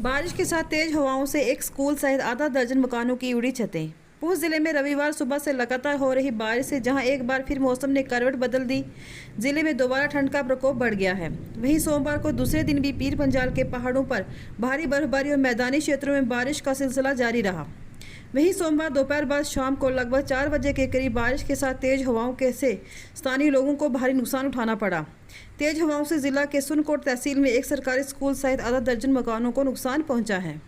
बारिश के साथ तेज हवाओं से एक स्कूल सहित आधा दर्जन मकानों की उड़ी छतें। पूंछ जिले में रविवार सुबह से लगातार हो रही बारिश से जहां एक बार फिर मौसम ने करवट बदल दी, जिले में दोबारा ठंड का प्रकोप बढ़ गया है। वहीं सोमवार को दूसरे दिन भी पीर पंजाल के पहाड़ों पर भारी बर्फबारी और मैदानी क्षेत्रों में बारिश का सिलसिला जारी रहा। वहीं सोमवार दोपहर बाद शाम को लगभग 4 बजे के करीब बारिश के साथ तेज हवाओं के से स्थानीय लोगों को भारी नुकसान उठाना पड़ा। तेज हवाओं से जिला के सुनकोट तहसील में एक सरकारी स्कूल सहित आधा दर्जन मकानों को नुकसान पहुंचा है।